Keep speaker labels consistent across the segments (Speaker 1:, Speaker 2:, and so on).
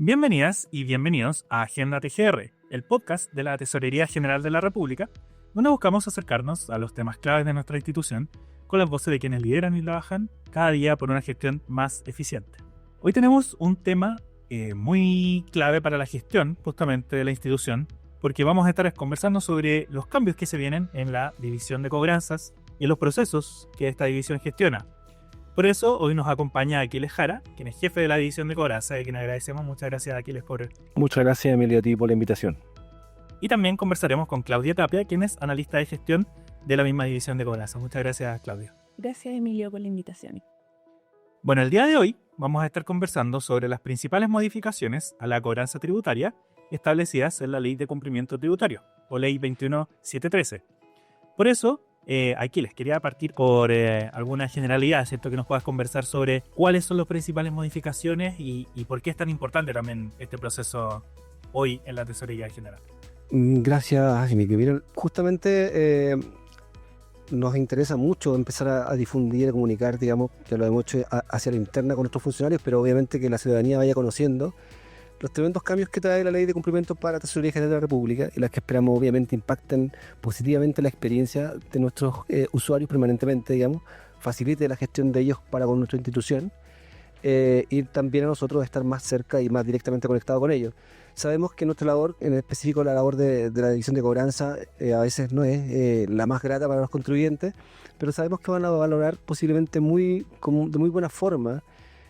Speaker 1: Bienvenidas y bienvenidos a Agenda TGR, el podcast de la Tesorería General de la República, donde buscamos acercarnos a los temas claves de nuestra institución con las voces de quienes lideran y trabajan cada día por una gestión más eficiente. Hoy tenemos un tema muy clave para la gestión justamente de la institución, porque vamos a estar conversando sobre los cambios que se vienen en la división de cobranzas y en los procesos que esta división gestiona. Por eso, hoy nos acompaña Aquiles Jara, quien es jefe de la división de cobranza, a quien agradecemos. Muchas gracias, Aquiles, por...
Speaker 2: Muchas gracias, Emilio, a ti por la invitación.
Speaker 1: Y también conversaremos con Claudia Tapia, quien es analista de gestión de la misma división de cobranza. Muchas gracias, Claudia.
Speaker 3: Gracias, Emilio, por la invitación.
Speaker 1: Bueno, el día de hoy vamos a estar conversando sobre las principales modificaciones a la cobranza tributaria establecidas en la Ley de Cumplimiento Tributario, o Ley 21713. Por eso, Aquiles, quería partir por alguna generalidad, ¿cierto? Que nos puedas conversar sobre cuáles son las principales modificaciones y por qué es tan importante también este proceso hoy en la Tesorería General.
Speaker 2: Gracias, Emilio. Miren, justamente nos interesa mucho empezar a difundir, a comunicar, digamos, que lo hemos hecho hacia la interna con nuestros funcionarios, pero obviamente que la ciudadanía vaya conociendo los tremendos cambios que trae la Ley de Cumplimiento para la Tesorería General de la República y las que esperamos obviamente impacten positivamente la experiencia de nuestros usuarios permanentemente, digamos, facilite la gestión de ellos para con nuestra institución y también a nosotros estar más cerca y más directamente conectados con ellos. Sabemos que nuestra labor, en específico la labor de la división de cobranza, a veces no es la más grata para los contribuyentes, pero sabemos que van a valorar posiblemente de muy buena forma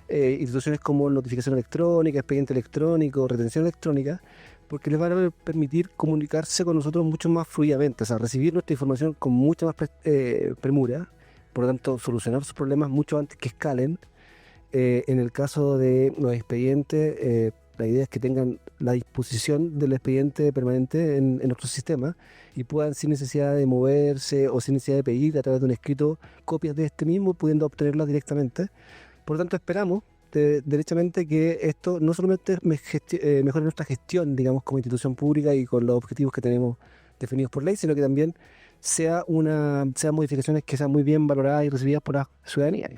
Speaker 2: instituciones como notificación electrónica, expediente electrónico, retención electrónica, porque les van a permitir comunicarse con nosotros mucho más fluidamente, o sea, recibir nuestra información con mucha más premura, por lo tanto, solucionar sus problemas mucho antes que escalen. En el caso de los expedientes, la idea es que tengan la disposición del expediente permanente en nuestro sistema y puedan, sin necesidad de moverse o sin necesidad de pedir a través de un escrito copias de este mismo, pudiendo obtenerlas directamente. Por lo tanto, esperamos derechamente que esto no solamente mejore nuestra gestión, digamos, como institución pública y con los objetivos que tenemos definidos por ley, sino que también sean modificaciones que sean muy bien valoradas y recibidas por la ciudadanía.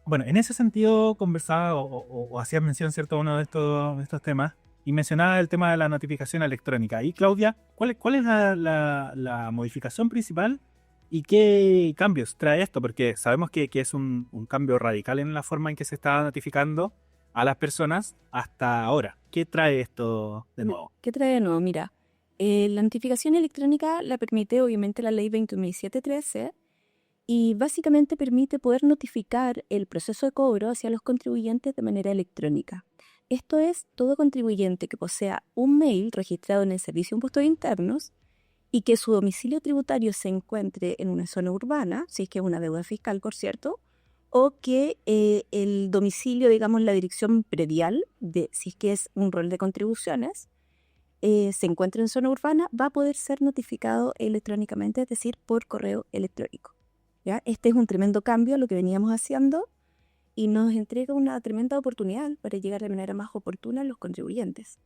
Speaker 1: Bueno, en ese sentido conversaba o hacías mención, ¿cierto?, uno de estos temas, y mencionaba el tema de la notificación electrónica. Y Claudia, ¿cuál es la modificación principal y qué cambios trae esto? Porque sabemos que es un cambio radical en la forma en que se está notificando a las personas hasta ahora. ¿Qué trae esto de nuevo?
Speaker 3: ¿Qué trae de nuevo? Mira, la notificación electrónica la permite obviamente la Ley 21713 y básicamente permite poder notificar el proceso de cobro hacia los contribuyentes de manera electrónica. Esto es, todo contribuyente que posea un mail registrado en el Servicio de Impuestos Internos y que su domicilio tributario se encuentre en una zona urbana, si es que es una deuda fiscal, por cierto, o que el domicilio, digamos, la dirección predial, si es que es un rol de contribuciones, se encuentra en zona urbana, va a poder ser notificado electrónicamente, es decir, por correo electrónico. ¿Ya? Este es un tremendo cambio a lo que veníamos haciendo y nos entrega una tremenda oportunidad para llegar de manera más oportuna a los contribuyentes.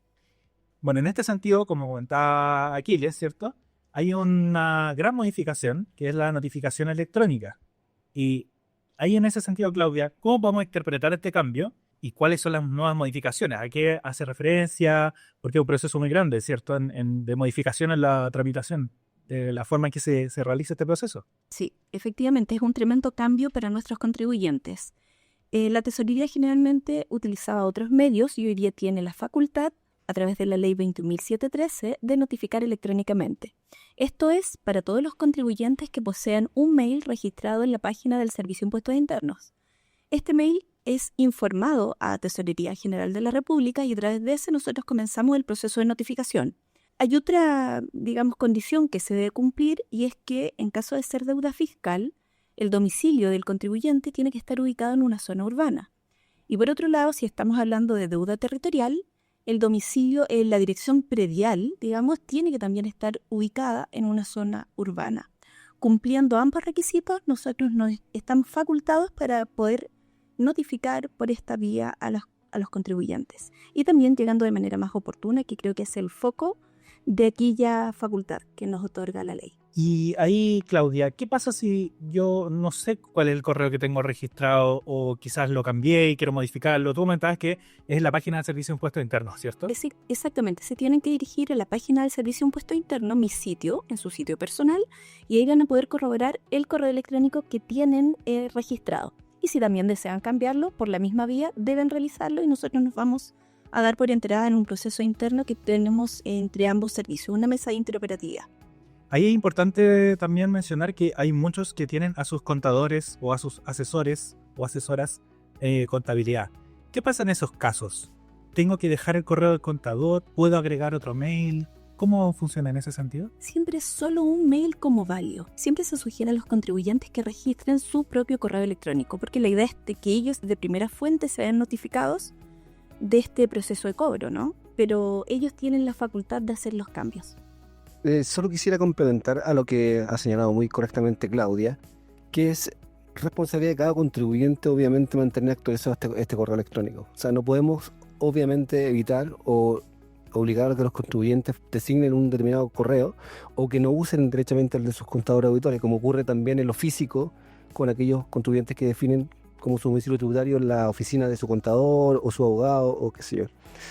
Speaker 1: Bueno, en este sentido, como comentaba Aquiles, ¿cierto?, hay una gran modificación que es la notificación electrónica. Y ahí en ese sentido, Claudia, ¿cómo podemos interpretar este cambio y cuáles son las nuevas modificaciones? ¿A qué hace referencia? Porque es un proceso muy grande, ¿cierto?, de modificación en la tramitación, de la forma en que se realiza este proceso.
Speaker 3: Sí, efectivamente es un tremendo cambio para nuestros contribuyentes. La tesorería generalmente utilizaba otros medios y hoy día tiene la facultad, a través de la Ley 21713, de notificar electrónicamente. Esto es para todos los contribuyentes que posean un mail registrado en la página del Servicio de Impuestos Internos. Este mail es informado a Tesorería General de la República y a través de ese nosotros comenzamos el proceso de notificación. Hay otra, digamos, condición que se debe cumplir y es que en caso de ser deuda fiscal, el domicilio del contribuyente tiene que estar ubicado en una zona urbana. Y por otro lado, si estamos hablando de deuda territorial, el domicilio, la dirección predial, digamos, tiene que también estar ubicada en una zona urbana. Cumpliendo ambos requisitos, nosotros nos estamos facultados para poder notificar por esta vía a los contribuyentes. Y también llegando de manera más oportuna, que creo que es el foco de aquella facultad que nos otorga la ley.
Speaker 1: Y ahí, Claudia, ¿qué pasa si yo no sé cuál es el correo que tengo registrado o quizás lo cambié y quiero modificarlo? Tú comentabas que es la página del Servicio de Impuestos Internos, ¿cierto?
Speaker 3: Exactamente, se tienen que dirigir a la página del Servicio de Impuestos Internos, mi sitio, en su sitio personal, y ahí van a poder corroborar el correo electrónico que tienen registrado. Y si también desean cambiarlo por la misma vía, deben realizarlo y nosotros nos vamos a dar por enterada en un proceso interno que tenemos entre ambos servicios, una mesa de interoperatividad.
Speaker 1: Ahí es importante también mencionar que hay muchos que tienen a sus contadores o a sus asesores o asesoras contabilidad. ¿Qué pasa en esos casos? ¿Tengo que dejar el correo del contador? ¿Puedo agregar otro mail? ¿Cómo funciona en ese sentido?
Speaker 3: Siempre es solo un mail como válido. Siempre se sugiere a los contribuyentes que registren su propio correo electrónico, porque la idea es de que ellos de primera fuente se vean notificados de este proceso de cobro, ¿no? Pero ellos tienen la facultad de hacer los cambios.
Speaker 2: Solo quisiera complementar a lo que ha señalado muy correctamente Claudia, que es responsabilidad de cada contribuyente, obviamente, mantener actualizado este correo electrónico. O sea, no podemos, obviamente, evitar o obligar a que los contribuyentes designen un determinado correo o que no usen derechamente el de sus contadores auditores, como ocurre también en lo físico con aquellos contribuyentes que definen como su domicilio tributario en la oficina de su contador o su abogado o qué sé yo.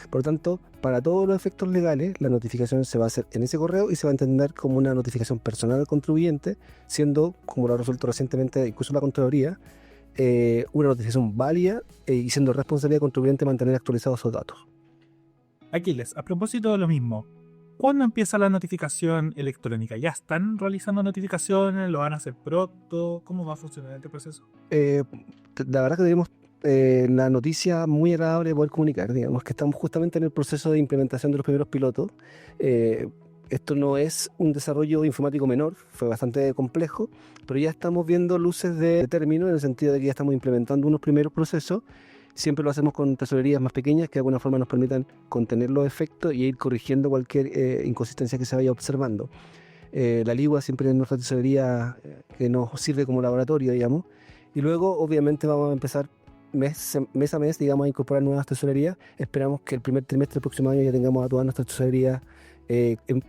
Speaker 2: Por lo tanto, para todos los efectos legales, la notificación se va a hacer en ese correo y se va a entender como una notificación personal al contribuyente, siendo, como lo ha resuelto recientemente incluso la Contraloría, una notificación válida y siendo responsabilidad del contribuyente mantener actualizados esos datos.
Speaker 1: Aquiles, a propósito de lo mismo, ¿cuándo empieza la notificación electrónica? ¿Ya están realizando notificaciones? ¿Lo van a hacer pronto? ¿Cómo va a funcionar este proceso?
Speaker 2: La verdad que tenemos la noticia muy agradable de poder comunicar, digamos que estamos justamente en el proceso de implementación de los primeros pilotos. Esto no es un desarrollo informático menor, fue bastante complejo, pero ya estamos viendo luces de término en el sentido de que ya estamos implementando unos primeros procesos. Siempre lo hacemos con tesorerías más pequeñas que de alguna forma nos permitan contener los efectos y ir corrigiendo cualquier inconsistencia que se vaya observando. La Ligua siempre es nuestra tesorería que nos sirve como laboratorio, digamos, y luego obviamente vamos a empezar mes a mes, digamos, a incorporar nuevas tesorerías. Esperamos que el primer trimestre del próximo año ya tengamos a todas nuestras tesorerías en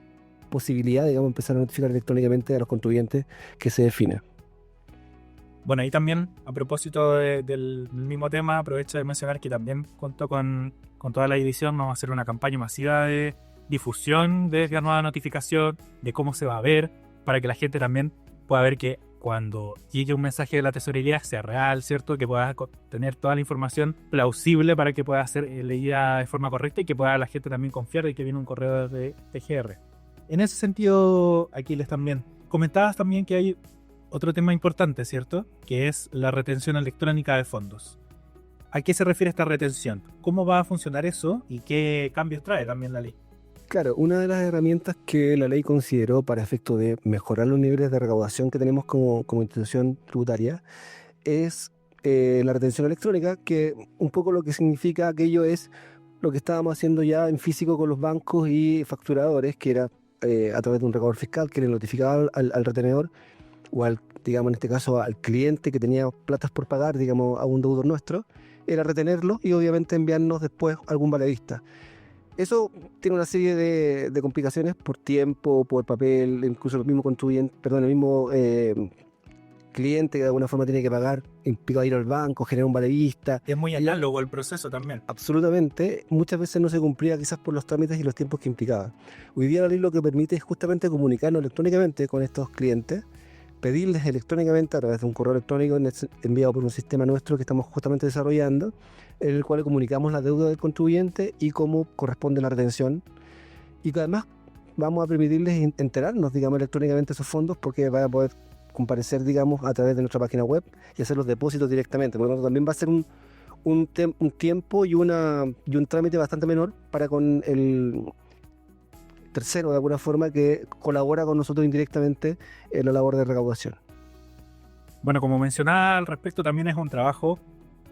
Speaker 2: posibilidad, digamos, empezar a notificar electrónicamente a los contribuyentes que se defina.
Speaker 1: Bueno, ahí también, a propósito del mismo tema, aprovecho de mencionar que también cuento con toda la edición, vamos a hacer una campaña masiva de difusión de la nueva notificación, de cómo se va a ver, para que la gente también pueda ver que cuando llegue un mensaje de la tesorería sea real, ¿cierto? Que pueda tener toda la información plausible para que pueda ser leída de forma correcta y que pueda la gente también confiar de que viene un correo de TGR. En ese sentido, Aquiles, también comentabas también que hay otro tema importante, ¿cierto? Que es la retención electrónica de fondos. ¿A qué se refiere esta retención? ¿Cómo va a funcionar eso? ¿Y qué cambios trae también la ley?
Speaker 2: Claro, una de las herramientas que la ley consideró para efecto de mejorar los niveles de recaudación que tenemos como institución tributaria es la retención electrónica, que un poco lo que significa aquello es lo que estábamos haciendo ya en físico con los bancos y facturadores, que era a través de un recaudador fiscal que le notificaba al retenedor o al, digamos en este caso, al cliente que tenía platas por pagar, digamos, a un deudor nuestro, era retenerlo y obviamente enviarnos después algún valedista. Eso tiene una serie de complicaciones por tiempo, por papel, incluso el mismo cliente que de alguna forma tiene que pagar, implica ir al banco, generar un valedista.
Speaker 1: Es muy análogo el proceso también.
Speaker 2: Absolutamente. Muchas veces no se cumplía quizás por los trámites y los tiempos que implicaba. Hoy día la ley lo que permite es justamente comunicarnos electrónicamente con estos clientes, pedirles electrónicamente a través de un correo electrónico enviado por un sistema nuestro que estamos justamente desarrollando, en el cual comunicamos la deuda del contribuyente y cómo corresponde la retención, y que además vamos a permitirles enterarnos, digamos, electrónicamente de esos fondos, porque van a poder comparecer, digamos, a través de nuestra página web y hacer los depósitos directamente. Por lo tanto, también va a ser un tiempo y un trámite bastante menor para con el tercero, de alguna forma, que colabora con nosotros indirectamente en la labor de recaudación.
Speaker 1: Bueno, como mencionaba al respecto, también es un trabajo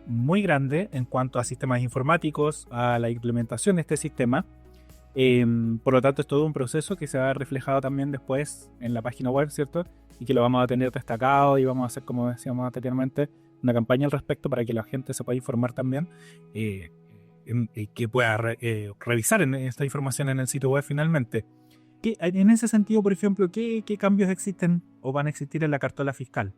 Speaker 1: muy grande en cuanto a sistemas informáticos, a la implementación de este sistema. Por lo tanto, es todo un proceso que se va a ver reflejado también después en la página web, ¿cierto? Y que lo vamos a tener destacado y vamos a hacer, como decíamos anteriormente, una campaña al respecto para que la gente se pueda informar también, que pueda revisar esta información en el sitio web finalmente. En ese sentido, por ejemplo, ¿qué cambios existen o van a existir en la cartola fiscal?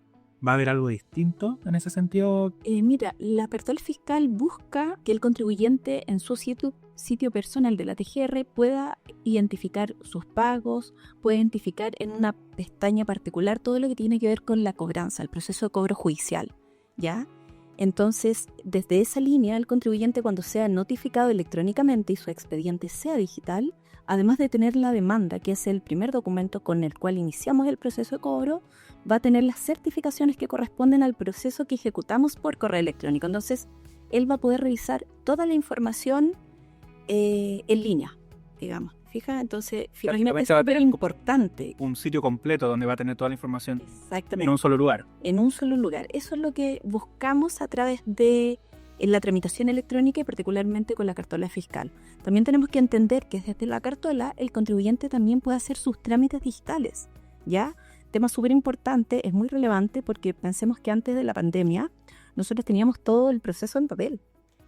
Speaker 1: ¿Va a haber algo distinto en ese sentido?
Speaker 3: Mira, la cartola fiscal busca que el contribuyente en su sitio personal de la TGR pueda identificar sus pagos, puede identificar en una pestaña particular todo lo que tiene que ver con la cobranza, el proceso de cobro judicial, ¿ya? Entonces, desde esa línea, el contribuyente, cuando sea notificado electrónicamente y su expediente sea digital, además de tener la demanda, que es el primer documento con el cual iniciamos el proceso de cobro, va a tener las certificaciones que corresponden al proceso que ejecutamos por correo electrónico. Entonces, él va a poder revisar toda la información en línea, digamos. ¿Fija? Entonces, finalmente es súper importante.
Speaker 1: Un sitio completo donde va a tener toda la información
Speaker 3: Exactamente.
Speaker 1: en un solo lugar.
Speaker 3: En un solo lugar. Eso es lo que buscamos a través de la tramitación electrónica y particularmente con la cartola fiscal. También tenemos que entender que desde la cartola el contribuyente también puede hacer sus trámites digitales, ¿ya? Tema súper importante, es muy relevante porque pensemos que antes de la pandemia nosotros teníamos todo el proceso en papel,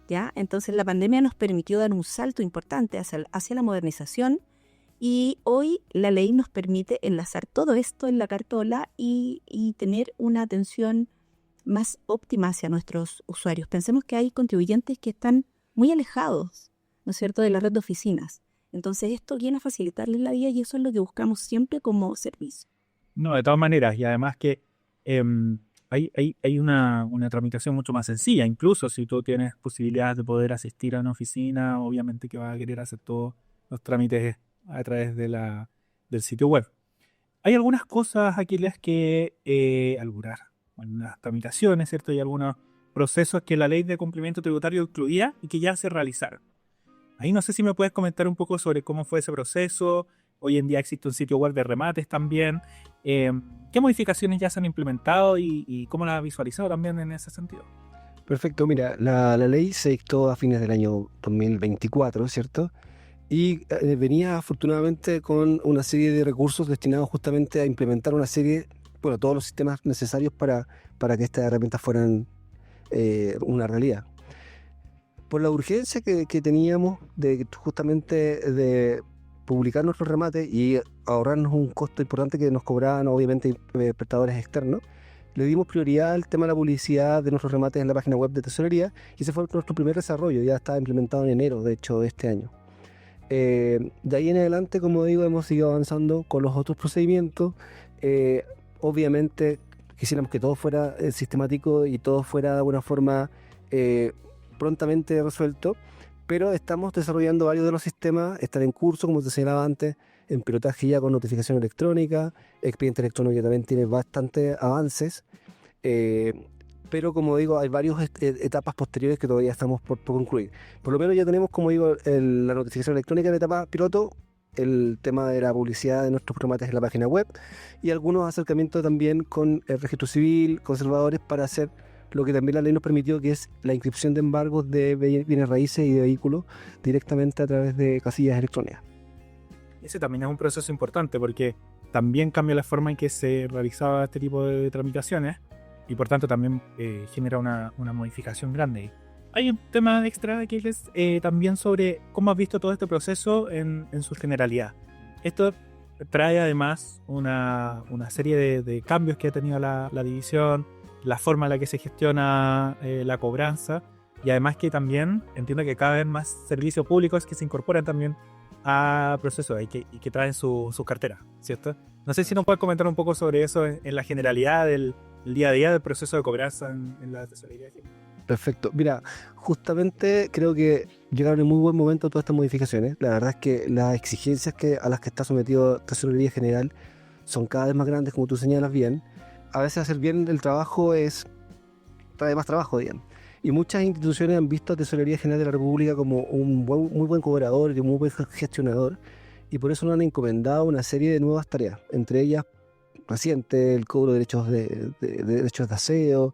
Speaker 3: ¿ya? Entonces la pandemia nos permitió dar un salto importante hacia la modernización y hoy la ley nos permite enlazar todo esto en la cartola y tener una atención más óptima hacia nuestros usuarios. Pensemos que hay contribuyentes que están muy alejados, ¿no es cierto?, de la red de oficinas. Entonces esto viene a facilitarles la vida y eso es lo que buscamos siempre como servicio.
Speaker 1: No, de todas maneras, y además que hay una tramitación mucho más sencilla. Incluso si tú tienes posibilidades de poder asistir a una oficina, obviamente que vas a querer hacer todos los trámites a través del sitio web. Hay algunas cosas, Aquiles, que algunas tramitaciones, ¿cierto? Y algunos procesos que la ley de cumplimiento tributario incluía y que ya se realizaron. Ahí no sé si me puedes comentar un poco sobre cómo fue ese proceso. Hoy en día existe un sitio web de remates también. ¿Qué modificaciones ya se han implementado y cómo la has visualizado también en ese sentido?
Speaker 2: Perfecto, mira, la ley se dictó a fines del año 2024, ¿cierto? Y venía afortunadamente con una serie de recursos destinados justamente a implementar todos los sistemas necesarios para que estas herramientas fueran una realidad. Por la urgencia que teníamos justamente de publicar nuestros remates y ahorrarnos un costo importante que nos cobraban obviamente prestadores externos, le dimos prioridad al tema de la publicidad de nuestros remates en la página web de Tesorería y ese fue nuestro primer desarrollo, ya estaba implementado en enero de hecho de este año. De ahí en adelante, como digo, hemos seguido avanzando con los otros procedimientos. Obviamente quisiéramos que todo fuera sistemático y todo fuera de alguna forma prontamente resuelto, pero estamos desarrollando varios de los sistemas, están en curso, como te señalaba antes, en pilotaje ya con notificación electrónica, expediente electrónico que también tiene bastantes avances, pero como digo, hay varias etapas posteriores que todavía estamos por concluir. Por lo menos ya tenemos, como digo, la notificación electrónica en etapa piloto, el tema de la publicidad de nuestros remates en la página web y algunos acercamientos también con el registro civil, conservadores, para hacer lo que también la ley nos permitió, que es la inscripción de embargos de bienes raíces y de vehículos directamente a través de casillas electrónicas.
Speaker 1: Ese también es un proceso importante porque también cambia la forma en que se realizaba este tipo de tramitaciones y por tanto también genera una modificación grande. Hay un tema extra de Aquiles también sobre cómo has visto todo este proceso en su generalidad. Esto trae además una serie de cambios que ha tenido la división, la forma en la que se gestiona la cobranza y además que también entiendo que cada vez más servicios públicos que se incorporan también a procesos y que traen sus carteras, ¿cierto? No sé si nos puedes comentar un poco sobre eso en la generalidad del día a día del proceso de cobranza en la tesorería.
Speaker 2: Perfecto. Mira, justamente creo que llegaron en muy buen momento todas estas modificaciones. La verdad es que las exigencias a las que está sometido Tesorería General son cada vez más grandes, como tú señalas bien. A veces hacer bien el trabajo trae más trabajo, digamos. Y muchas instituciones han visto a Tesorería General de la República como un muy buen cobrador y un muy buen gestionador, y por eso nos han encomendado una serie de nuevas tareas, entre ellas reciente el cobro de derechos de aseo.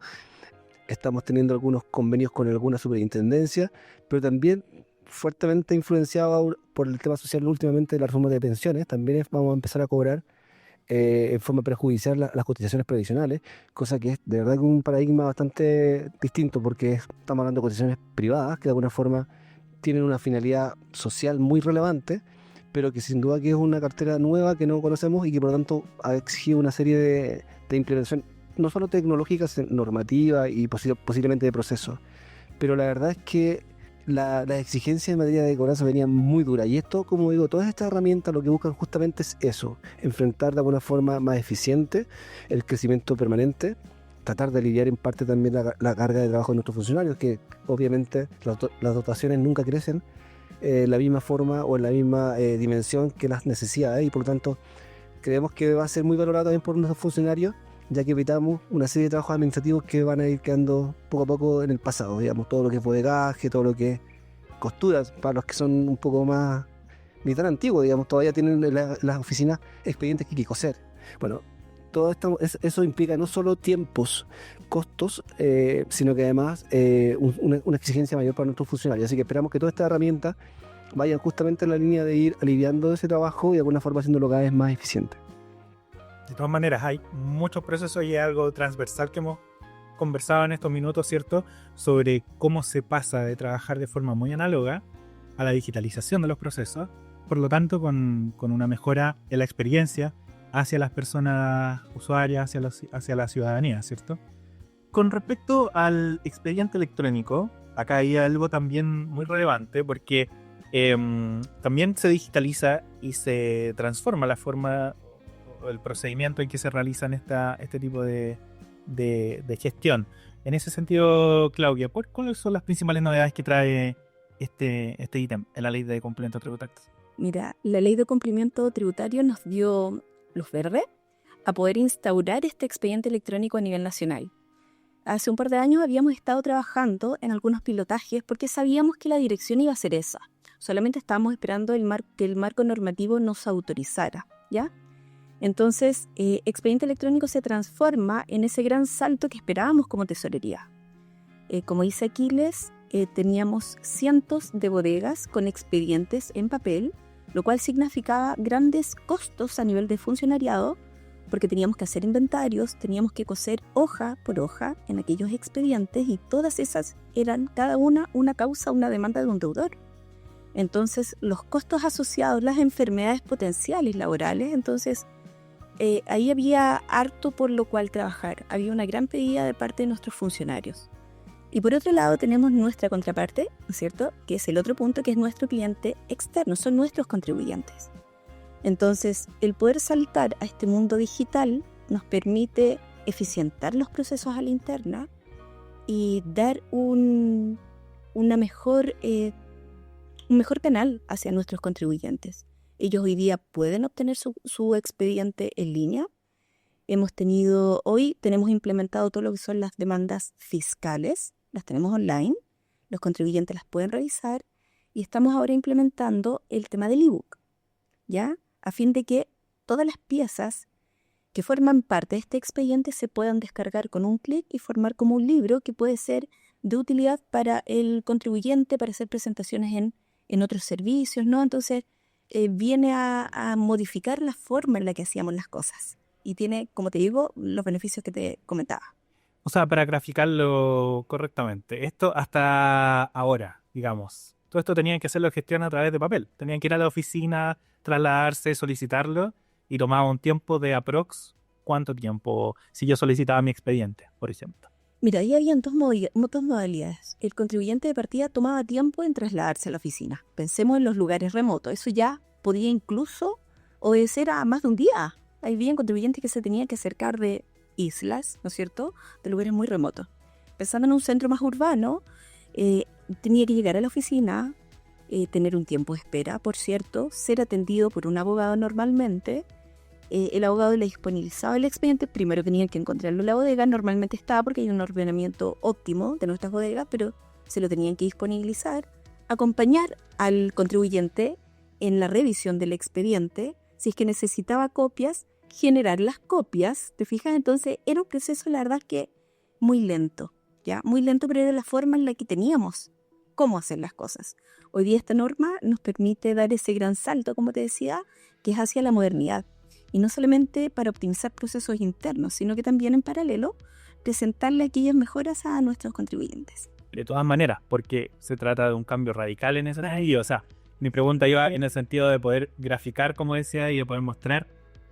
Speaker 2: Estamos teniendo algunos convenios con alguna superintendencia, pero también fuertemente influenciado por el tema social últimamente de la reforma de pensiones. También vamos a empezar a cobrar en forma prejudicial las cotizaciones previsionales, cosa que es de verdad un paradigma bastante distinto porque estamos hablando de cotizaciones privadas que de alguna forma tienen una finalidad social muy relevante, pero que sin duda que es una cartera nueva que no conocemos y que por lo tanto ha exigido una serie de implementación, no solo tecnológicas, normativa y posiblemente de procesos. Pero la verdad es que las exigencias en materia de cobranza venían muy duras. Y esto, como digo, todas estas herramientas lo que buscan justamente es eso, enfrentar de alguna forma más eficiente el crecimiento permanente, tratar de aliviar en parte también la carga de trabajo de nuestros funcionarios, que obviamente las dotaciones nunca crecen en la misma forma o en la misma dimensión que las necesidades, y por lo tanto creemos que va a ser muy valorado también por nuestros funcionarios, ya que evitamos una serie de trabajos administrativos que van a ir quedando poco a poco en el pasado, digamos, todo lo que es bodegaje, todo lo que es costuras, para los que son un poco más, ni tan antiguos, digamos, todavía tienen las oficinas expedientes que hay que coser. Bueno, todo esto, eso implica no solo tiempos, costos, sino que además una exigencia mayor para nuestros funcionarios. Así que esperamos que todas estas herramientas vayan justamente en la línea de ir aliviando ese trabajo y de alguna forma haciéndolo cada vez más eficiente.
Speaker 1: De todas maneras, hay muchos procesos y es algo transversal que hemos conversado en estos minutos, ¿cierto? Sobre cómo se pasa de trabajar de forma muy análoga a la digitalización de los procesos, por lo tanto con una mejora en la experiencia hacia las personas usuarias, hacia la ciudadanía, ¿cierto? Con respecto al expediente electrónico, acá hay algo también muy relevante porque también se digitaliza y se transforma la forma o el procedimiento en que se realizan este tipo de gestión. En ese sentido, Claudia, ¿cuáles son las principales novedades que trae este ítem en la ley de cumplimiento tributario?
Speaker 3: Mira, la ley de cumplimiento tributario nos dio luz verde a poder instaurar este expediente electrónico a nivel nacional. Hace un par de años habíamos estado trabajando en algunos pilotajes porque sabíamos que la dirección iba a ser esa. Solamente estábamos esperando que el marco normativo nos autorizara, ¿ya? Entonces, expediente electrónico se transforma en ese gran salto que esperábamos como tesorería. Como dice Aquiles, teníamos cientos de bodegas con expedientes en papel, lo cual significaba grandes costos a nivel de funcionariado, porque teníamos que hacer inventarios, teníamos que coser hoja por hoja en aquellos expedientes, y todas esas eran cada una causa, una demanda de un deudor. Entonces, los costos asociados, las enfermedades potenciales laborales, entonces ahí había harto por lo cual trabajar, había una gran pedida de parte de nuestros funcionarios. Y por otro lado tenemos nuestra contraparte, ¿no es cierto?, que es el otro punto, que es nuestro cliente externo, son nuestros contribuyentes. Entonces, el poder saltar a este mundo digital nos permite eficientar los procesos a la interna y dar un mejor canal hacia nuestros contribuyentes. Ellos hoy día pueden obtener su expediente en línea. Hoy tenemos implementado todo lo que son las demandas fiscales, las tenemos online, los contribuyentes las pueden revisar, y estamos ahora implementando el tema del ebook, ¿ya? A fin de que todas las piezas que forman parte de este expediente se puedan descargar con un clic y formar como un libro que puede ser de utilidad para el contribuyente, para hacer presentaciones en otros servicios, ¿no? Entonces, viene a modificar la forma en la que hacíamos las cosas. Y tiene, como te digo, los beneficios que te comentaba.
Speaker 1: O sea, para graficarlo correctamente, esto hasta ahora, digamos, todo esto tenían que hacerlo gestión a través de papel. Tenían que ir a la oficina, trasladarse, solicitarlo, y tomaba un tiempo de aprox. ¿Cuánto tiempo? Si yo solicitaba mi expediente, por ejemplo.
Speaker 3: Mira, ahí habían dos modalidades. El contribuyente de partida tomaba tiempo en trasladarse a la oficina. Pensemos en los lugares remotos. Eso ya podía incluso obedecer a más de un día. Había contribuyentes que se tenían que acercar de islas, ¿no es cierto?, de lugares muy remotos. Pensando en un centro más urbano, tenía que llegar a la oficina, tener un tiempo de espera, por cierto, ser atendido por un abogado normalmente. El abogado le disponibilizaba el expediente. Primero tenían que encontrarlo en la bodega, normalmente estaba porque hay un ordenamiento óptimo de nuestras bodegas, pero se lo tenían que disponibilizar, acompañar al contribuyente en la revisión del expediente, si es que necesitaba copias, generar las copias, ¿te fijas? Entonces era un proceso, la verdad, que muy lento, ¿ya? Muy lento, pero era la forma en la que teníamos cómo hacer las cosas. Hoy día esta norma nos permite dar ese gran salto, como te decía, que es hacia la modernidad. Y no solamente para optimizar procesos internos, sino que también en paralelo presentarle aquellas mejoras a nuestros contribuyentes.
Speaker 1: De todas maneras, porque se trata de un cambio radical en esa ley, o sea, Mi pregunta iba en el sentido de poder graficar, como decía, y de poder mostrar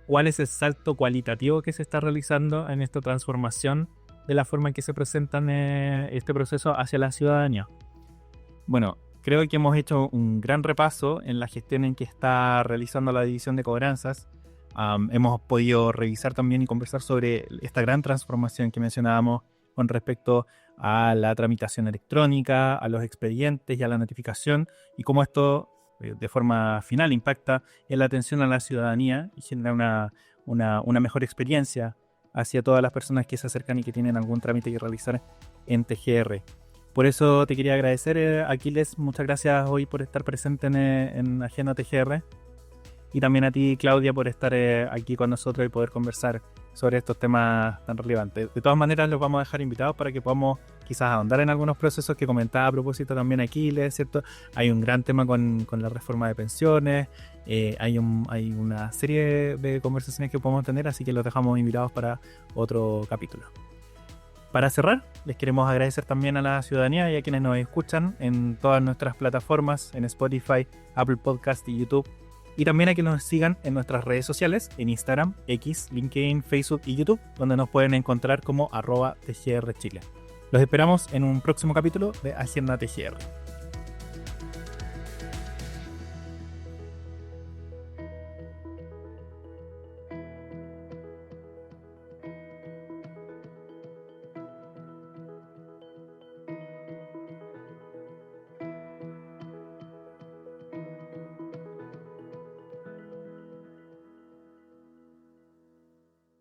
Speaker 1: cuál es el salto cualitativo que se está realizando en esta transformación de la forma en que se presentan este proceso hacia la ciudadanía. Bueno, creo que hemos hecho un gran repaso en la gestión en que está realizando la división de cobranzas. Hemos podido revisar también y conversar sobre esta gran transformación que mencionábamos con respecto a la tramitación electrónica, a los expedientes y a la notificación, y cómo esto de forma final impacta en la atención a la ciudadanía y genera una mejor experiencia hacia todas las personas que se acercan y que tienen algún trámite que realizar en TGR. Por eso te quería agradecer, Aquiles, muchas gracias hoy por estar presente en Agenda TGR. Y también a ti, Claudia, por estar aquí con nosotros y poder conversar sobre estos temas tan relevantes. De todas maneras, los vamos a dejar invitados para que podamos quizás ahondar en algunos procesos que comentaba a propósito también Aquiles, ¿cierto? Hay un gran tema con la reforma de pensiones, hay una serie de conversaciones que podemos tener, así que los dejamos invitados para otro capítulo. Para cerrar, les queremos agradecer también a la ciudadanía y a quienes nos escuchan en todas nuestras plataformas, en Spotify, Apple Podcast y YouTube. Y también a que nos sigan en nuestras redes sociales, en Instagram, X, LinkedIn, Facebook y YouTube, donde nos pueden encontrar como @TGR Chile. Los esperamos en un próximo capítulo de Agenda TGR.